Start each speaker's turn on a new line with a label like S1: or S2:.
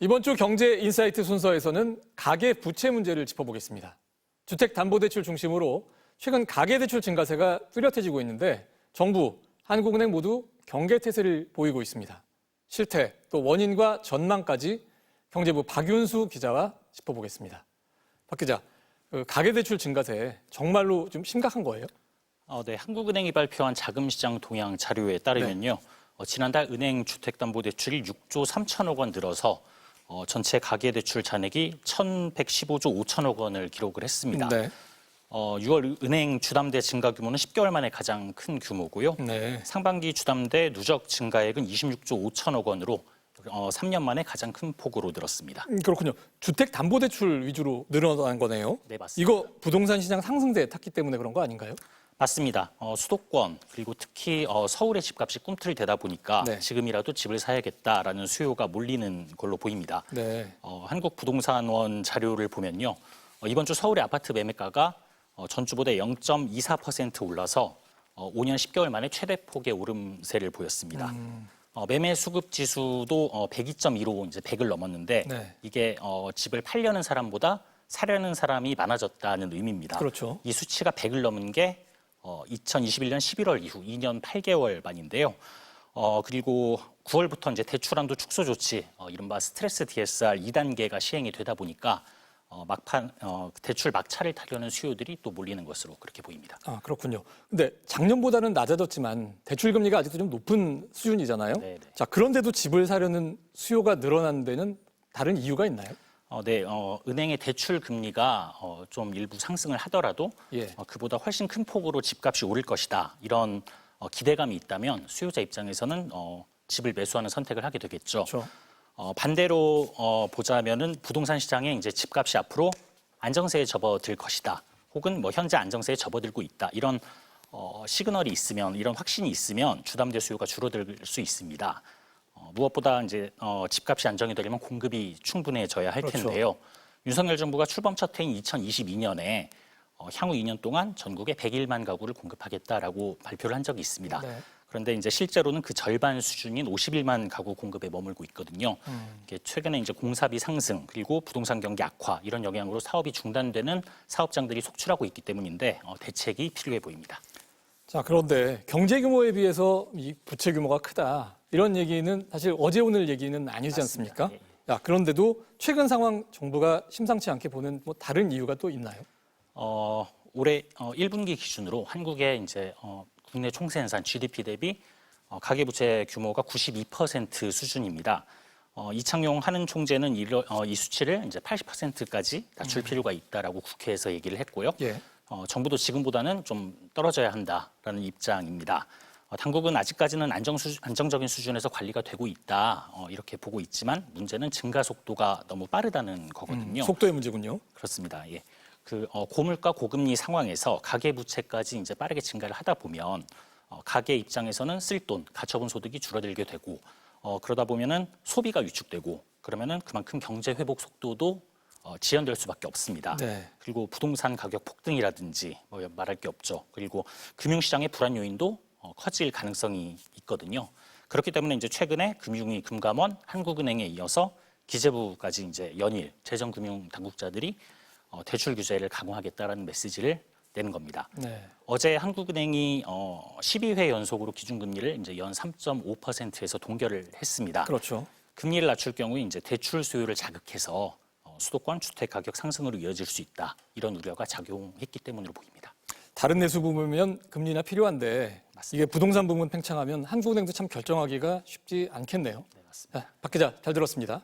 S1: 이번 주 경제인사이트 순서에서는 가계부채 문제를 짚어보겠습니다. 주택담보대출 중심으로 최근 가계대출 증가세가 뚜렷해지고 있는데 정부, 한국은행 모두 경계태세를 보이고 있습니다. 실태, 또 원인과 전망까지 경제부 박윤수 기자와 짚어보겠습니다. 박 기자, 가계대출 증가세 정말로 좀 심각한 거예요?
S2: 네, 한국은행이 발표한 자금시장 동향 자료에 따르면요. 지난달 은행 주택담보대출이 6조 3천억 원 늘어서 전체 가계대출 잔액이 1,115조 5천억 원을 기록을 했습니다.
S1: 네.
S2: 6월 은행 주담대 증가 규모는 10개월 만에 가장 큰 규모고요.
S1: 네.
S2: 상반기 주담대 누적 증가액은 26조 5천억 원으로 3년 만에 가장 큰 폭으로 늘었습니다.
S1: 그렇군요. 주택담보대출 위주로 늘어난 거네요.
S2: 네, 맞습니다.
S1: 이거 부동산 시장 상승세 탔기 때문에 그런 거 아닌가요?
S2: 맞습니다. 수도권 그리고 특히 서울의 집값이 꿈틀대다 보니까
S1: 네.
S2: 지금이라도 집을 사야겠다라는 수요가 몰리는 걸로 보입니다.
S1: 네.
S2: 한국부동산원 자료를 보면요. 이번 주 서울의 아파트 매매가가 전주보다 0.24% 올라서 5년 10개월 만에 최대 폭의 오름세를 보였습니다. 매매 수급 지수도 102.2로 이제 100을 넘었는데
S1: 네.
S2: 이게 집을 팔려는 사람보다 사려는 사람이 많아졌다는 의미입니다.
S1: 그렇죠.
S2: 이 수치가 100을 넘은 게 2021년 11월 이후 2년 8개월 만인데요. 그리고 9월부터 이제 대출한도 축소 조치, 이른바 스트레스 DSR 2단계가 시행이 되다 보니까 막판 대출 막차를 타려는 수요들이 또 몰리는 것으로 그렇게 보입니다.
S1: 아, 그렇군요. 근데 작년보다는 낮아졌지만 대출 금리가 아직도 좀 높은 수준이잖아요.
S2: 네네.
S1: 자, 그런데도 집을 사려는 수요가 늘어난 데는 다른 이유가 있나요?
S2: 네, 은행의 대출 금리가 좀 일부 상승을 하더라도
S1: 예.
S2: 그보다 훨씬 큰 폭으로 집값이 오를 것이다. 이런 기대감이 있다면 수요자 입장에서는 집을 매수하는 선택을 하게 되겠죠.
S1: 그렇죠.
S2: 반대로 보자면은 부동산 시장에 이제 집값이 앞으로 안정세에 접어들 것이다. 혹은 뭐 현재 안정세에 접어들고 있다. 이런 시그널이 있으면, 이런 확신이 있으면 주담대 수요가 줄어들 수 있습니다. 무엇보다 이제 집값이 안정이 되려면 공급이 충분해져야 할
S1: 그렇죠.
S2: 텐데요. 윤석열 정부가 출범 첫 해인 2022년에 향후 2년 동안 전국에 101만 가구를 공급하겠다라고 발표를 한 적이 있습니다.
S1: 네.
S2: 그런데 이제 실제로는 그 절반 수준인 51만 가구 공급에 머물고 있거든요. 이게 최근에 이제 공사비 상승 그리고 부동산 경기 악화 이런 영향으로 사업이 중단되는 사업장들이 속출하고 있기 때문인데 대책이 필요해 보입니다.
S1: 자, 그런데 경제 규모에 비해서 이 부채 규모가 크다. 이런 얘기는 사실 어제 오늘 얘기는 아니지 않습니까?
S2: 예, 예.
S1: 자, 그런데도 최근 상황 정부가 심상치 않게 보는 뭐 다른 이유가 또 있나요?
S2: 올해 1분기 기준으로 한국의 이제 국내 총생산 GDP 대비 가계부채 규모가 92% 수준입니다. 이창용 한은 총재는 이 수치를 이제 80%까지 낮출 필요가 있다라고 국회에서 얘기를 했고요.
S1: 예.
S2: 정부도 지금보다는 좀 떨어져야 한다라는 입장입니다. 당국은 아직까지는 안정적인 수준에서 관리가 되고 있다 이렇게 보고 있지만 문제는 증가 속도가 너무 빠르다는 거거든요.
S1: 속도의 문제군요.
S2: 그렇습니다. 예. 고물가 고금리 상황에서 가계 부채까지 이제 빠르게 증가를 하다 보면 가계 입장에서는 쓸 돈, 가처분 소득이 줄어들게 되고 그러다 보면은 소비가 위축되고 그러면은 그만큼 경제 회복 속도도 지연될 수밖에 없습니다.
S1: 네.
S2: 그리고 부동산 가격 폭등이라든지 뭐 말할 게 없죠. 그리고 금융시장의 불안 요인도 커질 가능성이 있거든요. 그렇기 때문에 이제 최근에 금융위, 금감원, 한국은행에 이어서 기재부까지 이제 연일 재정금융 당국자들이 대출 규제를 강화하겠다라는 메시지를 내는 겁니다.
S1: 네.
S2: 어제 한국은행이 12회 연속으로 기준금리를 이제 연 3.5%에서 동결을 했습니다.
S1: 그렇죠.
S2: 금리를 낮출 경우에 이제 대출 수요를 자극해서 수도권 주택 가격 상승으로 이어질 수 있다. 이런 우려가 작용했기 때문으로 보입니다.
S1: 다른 내수 부문이면 금리나 필요한데
S2: 맞습니다.
S1: 이게 부동산 부문 팽창하면 한국은행도 참 결정하기가 쉽지 않겠네요.
S2: 네, 맞습니다.
S1: 박 기자, 잘 들었습니다.